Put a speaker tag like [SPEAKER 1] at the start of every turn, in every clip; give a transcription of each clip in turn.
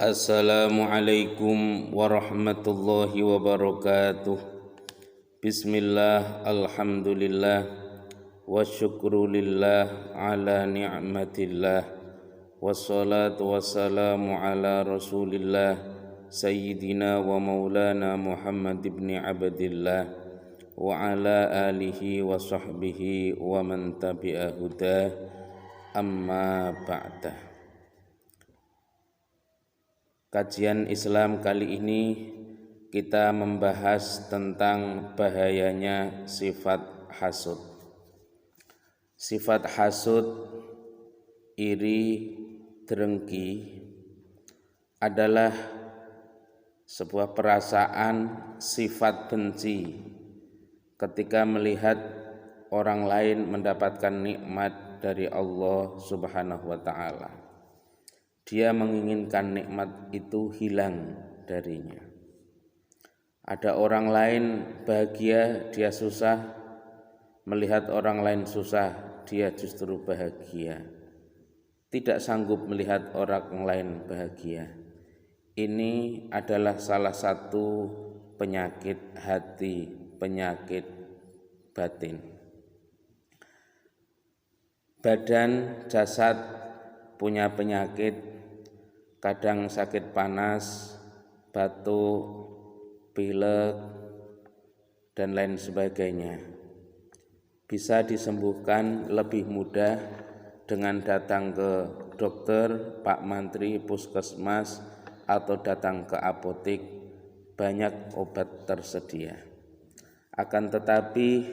[SPEAKER 1] Assalamualaikum warahmatullahi wabarakatuh. Bismillah, alhamdulillah, wa syukrulillah ala ni'matillah, wassalatu wassalamu ala rasulillah sayyidina wa maulana Muhammad ibn Abdillah wa ala alihi wa sahbihi wa man tabi'a hudah, amma ba'dah. Kajian Islam kali ini kita membahas tentang bahayanya sifat hasud. Sifat hasud, iri, dengki adalah sebuah perasaan sifat benci ketika melihat orang lain mendapatkan nikmat dari Allah Subhanahu wa ta'ala. Dia menginginkan nikmat itu hilang darinya. Ada orang lain bahagia, dia susah. Melihat orang lain susah, dia justru bahagia. Tidak sanggup melihat orang lain bahagia. Ini adalah salah satu penyakit hati, penyakit batin. Badan, jasad punya penyakit, kadang sakit panas, batuk, pilek, dan lain sebagainya. Bisa disembuhkan lebih mudah dengan datang ke dokter, Pak Mantri, puskesmas, atau datang ke apotek. Banyak obat tersedia. Akan tetapi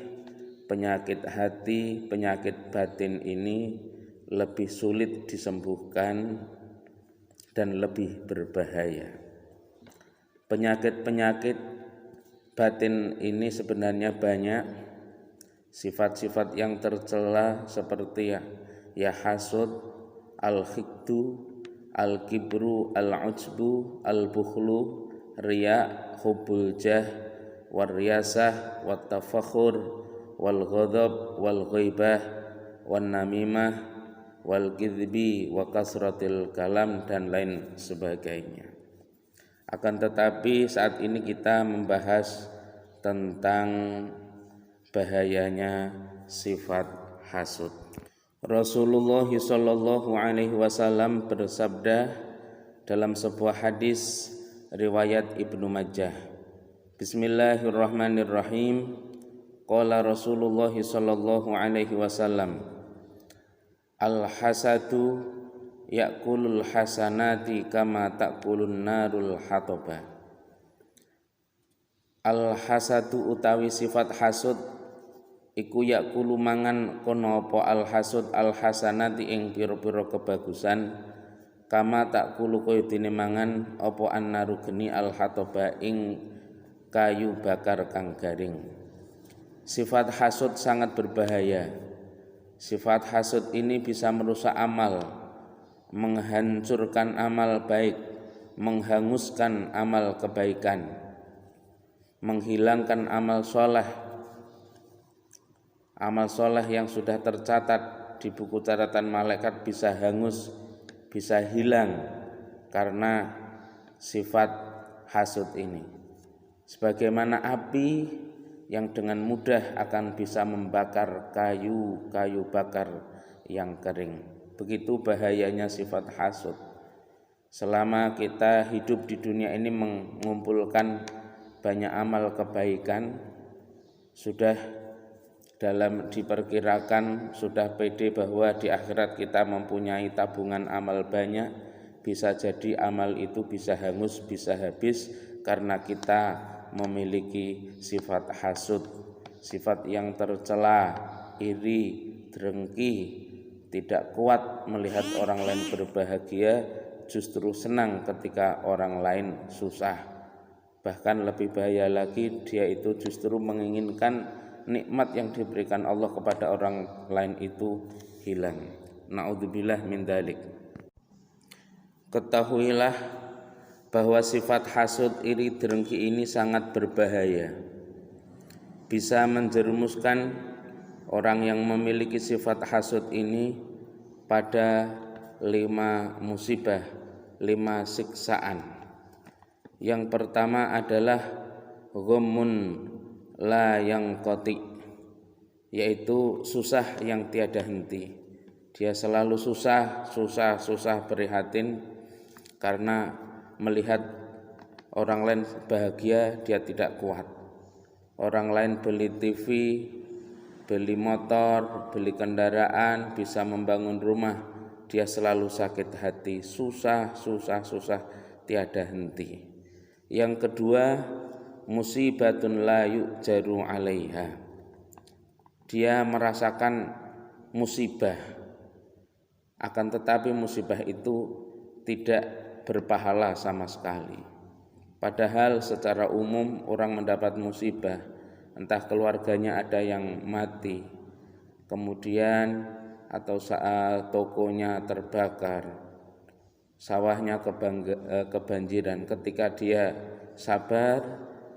[SPEAKER 1] penyakit hati, penyakit batin ini lebih sulit disembuhkan dan lebih berbahaya. Penyakit-penyakit batin ini sebenarnya banyak. Sifat-sifat yang tercela seperti ya hasud, al-hikdu, al-kibru, al-ujbu, al-bukhlu, riya, hubbul jah, war-riyasah, wat-tafakhur, wal-ghadab, wal-ghaibah, wan-namimah, wal kidbi wa kasratil kalam, dan lain sebagainya. Akan tetapi saat ini kita membahas tentang bahayanya sifat hasud. Rasulullah sallallahu alaihi wasallam bersabda dalam sebuah hadis riwayat Ibnu Majah. Bismillahirrahmanirrahim. Qala Rasulullah sallallahu alaihi wasallam, al-hasadu ya'kulul hasanati kama ta'kulun narul hataba. Al-hasadu utawi sifat hasud iku ya'kulu mangan kono apa al-hasud al-hasanati ing pira-pira kebagusan, kama ta'kulu kaya dene mangan apa annaru geni al-hataba ing kayu bakar kang garing. Sifat hasud sangat berbahaya. Sifat hasud ini bisa merusak amal, menghancurkan amal baik, menghanguskan amal kebaikan, menghilangkan amal soleh. Amal soleh yang sudah tercatat di buku catatan malaikat bisa hangus, bisa hilang karena sifat hasud ini. Sebagaimana api yang dengan mudah akan bisa membakar kayu bakar yang kering. Begitu bahayanya sifat hasud. Selama kita hidup di dunia ini mengumpulkan banyak amal kebaikan, sudah diperkirakan, sudah pede bahwa di akhirat kita mempunyai tabungan amal banyak. Bisa jadi amal itu bisa hangus, bisa habis karena kita memiliki sifat hasud, sifat yang tercela, iri, dengki, tidak kuat melihat orang lain berbahagia, justru senang ketika orang lain susah. Bahkan lebih bahaya lagi, dia itu justru menginginkan nikmat yang diberikan Allah kepada orang lain itu hilang. Na'udzubillah min dzalik. Ketahuilah bahwa sifat hasud, iri, dengki ini sangat berbahaya. Bisa menjerumuskan orang yang memiliki sifat hasud ini pada 5 musibah 5 siksaan. Yang pertama adalah ghammun la yanqati, yaitu susah yang tiada henti. Dia selalu susah prihatin karena melihat orang lain bahagia, dia tidak kuat. Orang lain beli TV, beli motor, beli kendaraan, bisa membangun rumah, dia selalu sakit hati, susah tiada henti. Yang kedua, musibatun la yujaru 'alaiha. Dia merasakan musibah, akan tetapi musibah itu tidak berpahala sama sekali. Padahal secara umum orang mendapat musibah, entah keluarganya ada yang mati, kemudian atau saat tokonya terbakar, sawahnya kebanjiran. Ketika dia sabar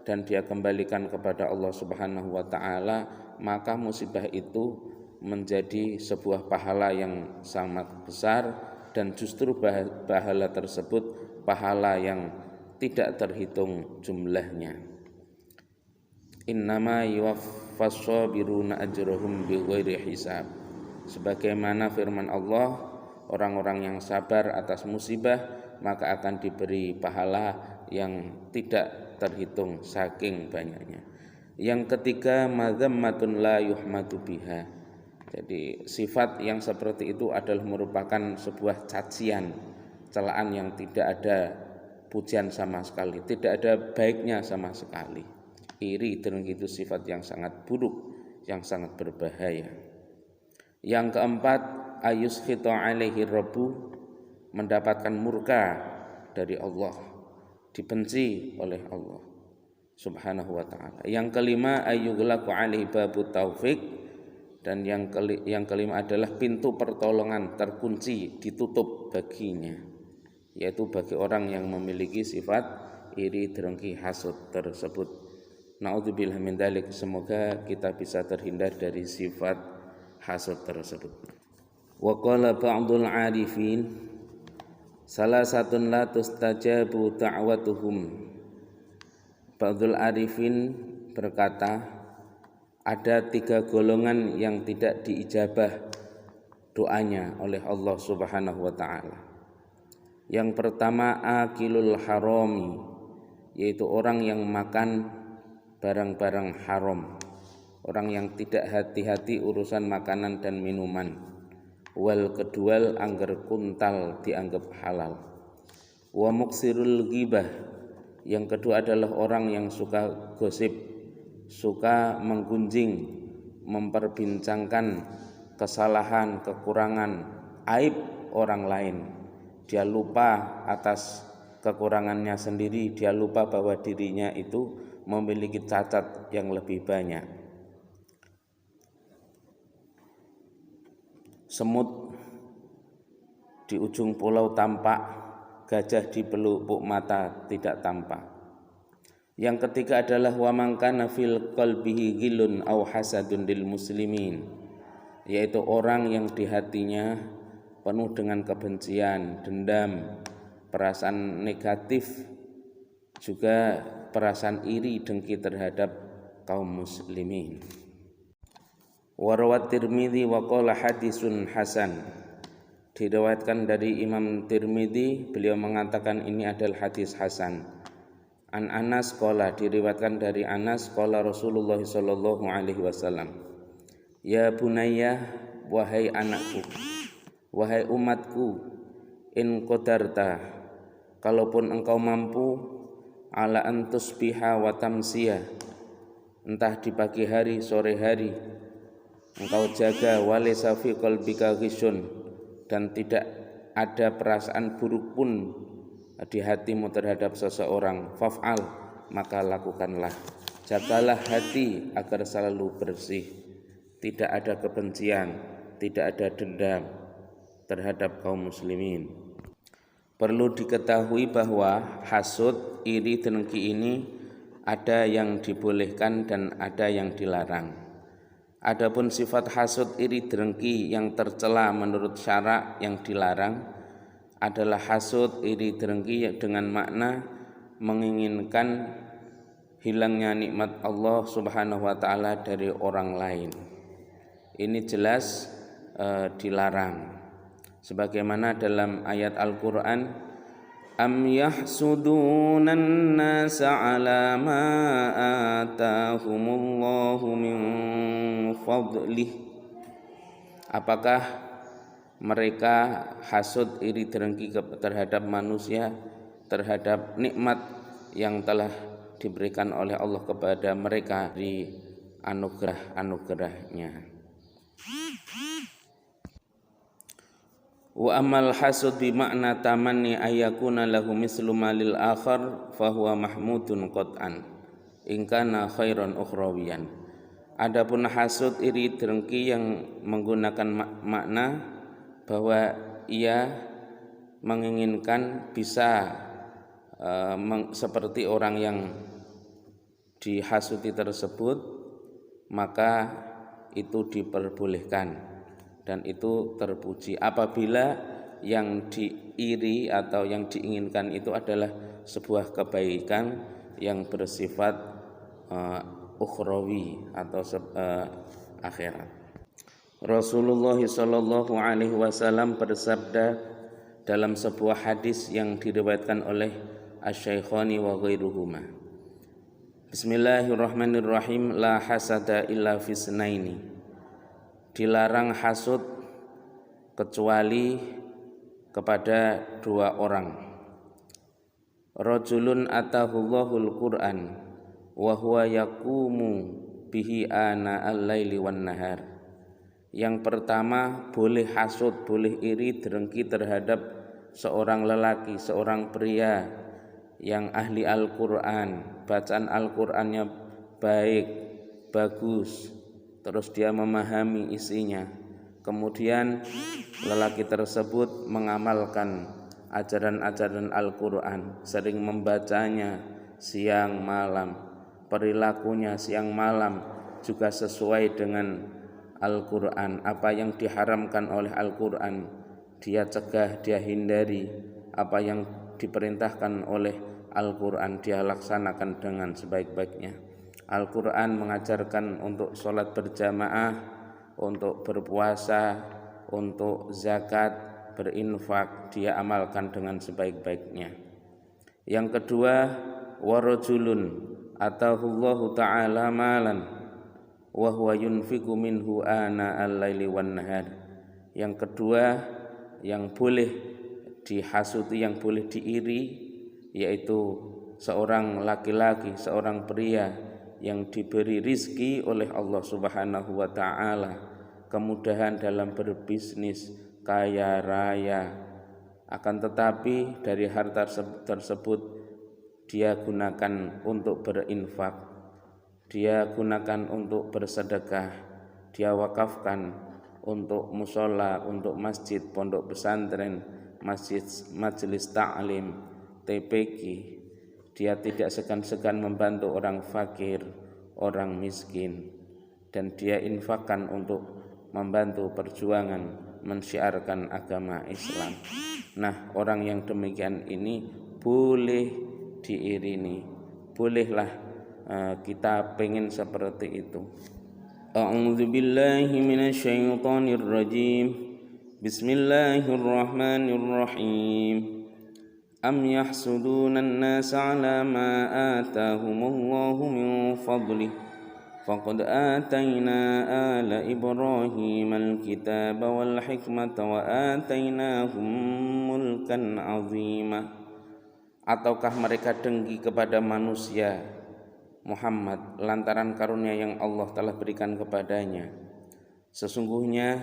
[SPEAKER 1] dan dia kembalikan kepada Allah Subhanahu wa ta'ala, maka musibah itu menjadi sebuah pahala yang sangat besar, dan justru pahala tersebut pahala yang tidak terhitung jumlahnya. Innama yuwaffas sabiruna ajrahum bighairi hisab. Sebagaimana firman Allah, orang-orang yang sabar atas musibah maka akan diberi pahala yang tidak terhitung saking banyaknya. Yang ketiga, madzammatun la yuhmadu biha. Jadi sifat yang seperti itu adalah merupakan sebuah cacian, celaan yang tidak ada pujian sama sekali, tidak ada baiknya sama sekali. Iri dan itu sifat yang sangat buruk, yang sangat berbahaya. Yang keempat, ayuskhita alaihi rabbu, mendapatkan murka dari Allah, dibenci oleh Allah Subhanahu wa ta'ala. Yang kelima, ayyughlaqu alaihi babu taufik, dan yang kelima adalah pintu pertolongan terkunci, ditutup baginya, yaitu bagi orang yang memiliki sifat iri, dengki, hasud tersebut. Na'udzubillah min dzalik, semoga kita bisa terhindar dari sifat hasud tersebut. Wa qala ba'dul 'arifin, salasatun la tustajabu da'watuhum. Ba'dul 'arifin berkata, ada 3 golongan yang tidak diijabah doanya oleh Allah Subhanahu wa ta'ala. Yang pertama, akilul harami, yaitu orang yang makan barang-barang haram, orang yang tidak hati-hati urusan makanan dan minuman. Wal kedua, angger kuntal dianggap halal. Wa muksirul ghibah, yang kedua adalah orang yang suka gosip, suka menggunjing, memperbincangkan kesalahan, kekurangan, aib orang lain. Dia lupa atas kekurangannya sendiri, dia lupa bahwa dirinya itu memiliki cacat yang lebih banyak. Semut di ujung pulau tampak, gajah di pelupuk mata tidak tampak. Yang ketiga adalah wa man kana fil qalbihi ghillun aw hasadun lil muslimin, yaitu orang yang di hatinya penuh dengan kebencian, dendam, perasaan negatif, juga perasaan iri dengki terhadap kaum muslimin. Warawat Tirmidzi wa qala hadisun hasan. Diriwayatkan dari Imam Tirmidzi, beliau mengatakan ini adalah hadis hasan. An Anas qala, diriwayatkan dari Anas qala Rasulullah sallallahu alaihi wasallam, ya bunayya, wahai anakku, wahai umatku, in qadarta, kalaupun engkau mampu, ala antusbiha wa tamsiyah, entah di pagi hari, sore hari, engkau jaga walaysa fi qalbika ghisyun, dan tidak ada perasaan buruk pun di hatimu terhadap seseorang, faf'al, maka lakukanlah. Jagalah hati agar selalu bersih, tidak ada kebencian, tidak ada dendam terhadap kaum muslimin. Perlu diketahui bahwa hasud, iri, dengki ini ada yang dibolehkan dan ada yang dilarang. Adapun sifat hasud, iri, dengki yang tercela menurut syara yang dilarang adalah hasud, iri dengki dengan makna menginginkan hilangnya nikmat Allah Subhanahu wa taala dari orang lain. Ini jelas dilarang. Sebagaimana dalam ayat Al-Qur'an, am yahsudunan nasa ala ma atahumullahu min fadlih. Apakah mereka hasud, iri dengki terhadap manusia, terhadap nikmat yang telah diberikan oleh Allah kepada mereka di anugerah-anugerahnya. Wa amal hasud bi makna tamanni ayakuna lahu mislu malil akhar fahuwa mahmudun qat'an in kana khairan ukhrawiyan. Adapun hasud, iri dengki yang menggunakan makna bahwa ia menginginkan bisa seperti orang yang dihasuti tersebut, maka itu diperbolehkan dan itu terpuji apabila yang diiri atau yang diinginkan itu adalah sebuah kebaikan yang bersifat ukhrawi atau akhirat. Rasulullah sallallahu alaihi wasallam bersabda dalam sebuah hadis yang diriwayatkan oleh Asy-Syaikhani wa ghairuhuma, Bismillahirrahmanirrahim, la hasada illa fisnaini. Dilarang hasud kecuali kepada dua orang. Rajulun atahullahul Qur'an wa huwa yaqumu bihi ana al-laili wan nahar. Yang pertama, boleh hasud, boleh iri dengki terhadap seorang lelaki, seorang pria yang ahli Al-Qur'an, bacaan Al-Qur'annya baik, bagus, terus dia memahami isinya. Kemudian lelaki tersebut mengamalkan ajaran-ajaran Al-Qur'an, sering membacanya siang malam, perilakunya siang malam juga sesuai dengan Al-Qur'an. Apa yang diharamkan oleh Al-Qur'an dia cegah, dia hindari. Apa yang diperintahkan oleh Al-Qur'an dia laksanakan dengan sebaik-baiknya. Al-Qur'an mengajarkan untuk sholat berjamaah, untuk berpuasa, untuk zakat, berinfak, dia amalkan dengan sebaik-baiknya. Yang kedua, warajulun atahullahu ta'ala malan wa huwa yunfiqu minhu ana al-laili wan nahar. Yang kedua yang boleh dihasuti, yang boleh diiri, yaitu seorang laki-laki, seorang pria yang diberi rizki oleh Allah Subhanahu wa ta'ala, kemudahan dalam berbisnis, kaya raya, akan tetapi dari harta tersebut dia gunakan untuk berinfak, dia gunakan untuk bersedekah, dia wakafkan untuk musola, untuk masjid, pondok pesantren, masjid, majelis ta'lim, TPQ. Dia tidak segan-segan membantu orang fakir, orang miskin, dan dia infakkan untuk membantu perjuangan mensyiarkan agama Islam. Nah, orang yang demikian ini boleh diirini, bolehlah kita pengen seperti itu. A'udzu billahi minasyaitonir rajim. Bismillahirrahmanirrahim. Am yahsudunan nasa ala ma atahumullahu min fadlih faqad atayna ala Ibrahim al-kitaba wal hikmata wa atainahum mulkan azima. Ataukah mereka dengki kepada manusia Muhammad lantaran karunia yang Allah telah berikan kepadanya? Sesungguhnya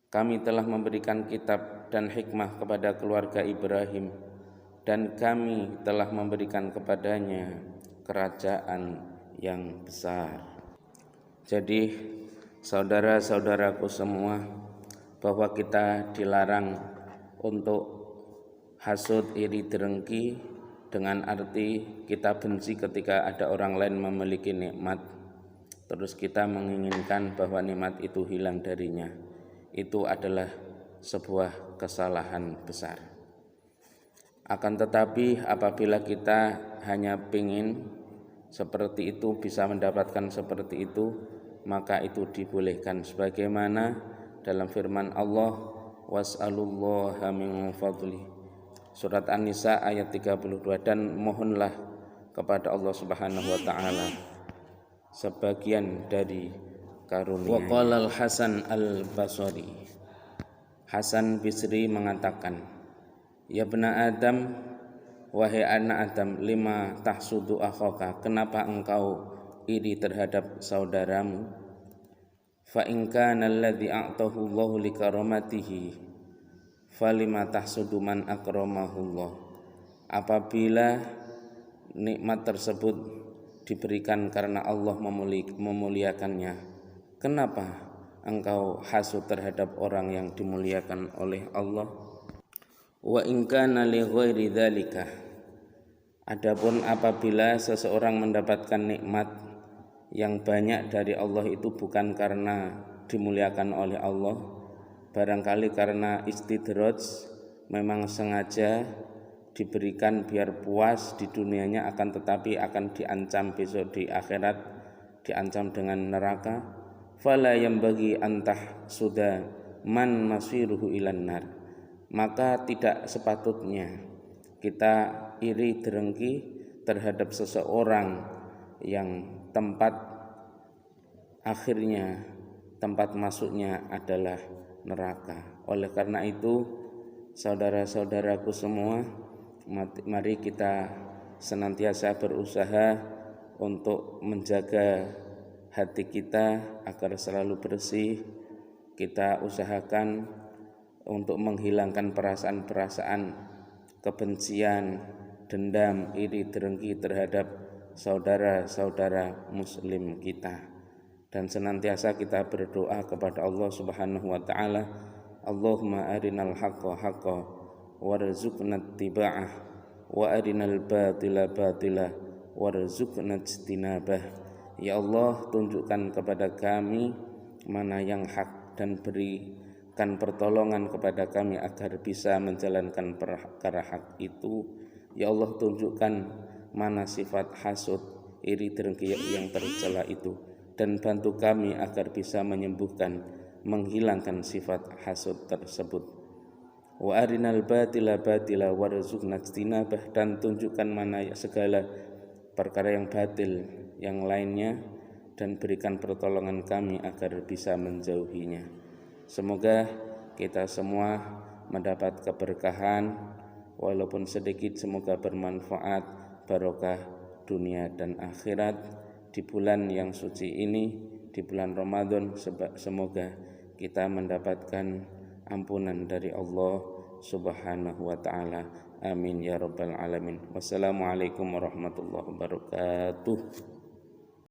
[SPEAKER 1] kami telah memberikan kitab dan hikmah kepada keluarga Ibrahim, dan kami telah memberikan kepadanya kerajaan yang besar. Jadi saudara-saudaraku semua, bahwa kita dilarang untuk hasud, iri dengki, dengan arti kita benci ketika ada orang lain memiliki nikmat, terus kita menginginkan bahwa nikmat itu hilang darinya. Itu adalah sebuah kesalahan besar. Akan tetapi apabila kita hanya ingin seperti itu, bisa mendapatkan seperti itu, maka itu dibolehkan sebagaimana dalam firman Allah, was'alullaha min fadli, surat An-Nisa ayat 32, dan mohonlah kepada Allah Subhanahu wa taala sebagian dari karunia. Wa qala Al-Hasan Al-Basri, Hasan Bisri mengatakan, ya bena Adam, wahai anak Adam, lima tahsudu akhaka, kenapa engkau iri terhadap saudaramu? Fa in kana alladhi a'tahu Allahu li karamatihi falima tahsudu man akramahu Allah. Apabila nikmat tersebut diberikan karena Allah memuliakannya, kenapa engkau hasud terhadap orang yang dimuliakan oleh Allah? Wa in kana li ghairi dzalika, adapun apabila seseorang mendapatkan nikmat yang banyak dari Allah itu bukan karena dimuliakan oleh Allah, barangkali karena istidraj, memang sengaja diberikan biar puas di dunianya, akan tetapi akan diancam besok di akhirat, diancam dengan neraka. Fala yambagi antah sudah man masiruhu ilan nar, maka tidak sepatutnya kita iri dengki terhadap seseorang yang tempat akhirnya, tempat masuknya adalah neraka. Oleh karena itu, saudara-saudaraku semua, mari kita senantiasa berusaha untuk menjaga hati kita agar selalu bersih. Kita usahakan untuk menghilangkan perasaan-perasaan kebencian, dendam, iri dengki terhadap saudara-saudara muslim kita, dan senantiasa kita berdoa kepada Allah Subhanahu wa taala, Allahumma arinal haqqa haqqa warzuqna ittiba'ah wa arinal batila batila warzuqna ijtinabah. Ya Allah, tunjukkan kepada kami mana yang hak dan berikan pertolongan kepada kami agar bisa menjalankan perkara hak itu. Ya Allah, tunjukkan mana sifat hasud, iri dengki yang tercela itu, dan bantu kami agar bisa menyembuhkan, menghilangkan sifat hasud tersebut. Wa arinal batila batila warzuqna ijtinabah, dan tunjukkan mana segala perkara yang batil yang lainnya, dan berikan pertolongan kami agar bisa menjauhinya. Semoga kita semua mendapat keberkahan walaupun sedikit, semoga bermanfaat, barokah dunia dan akhirat di bulan yang suci ini, di bulan Ramadan. Semoga kita mendapatkan ampunan dari Allah Subhanahu wa taala. Amin ya rabbal alamin. Wassalamualaikum warahmatullahi wabarakatuh.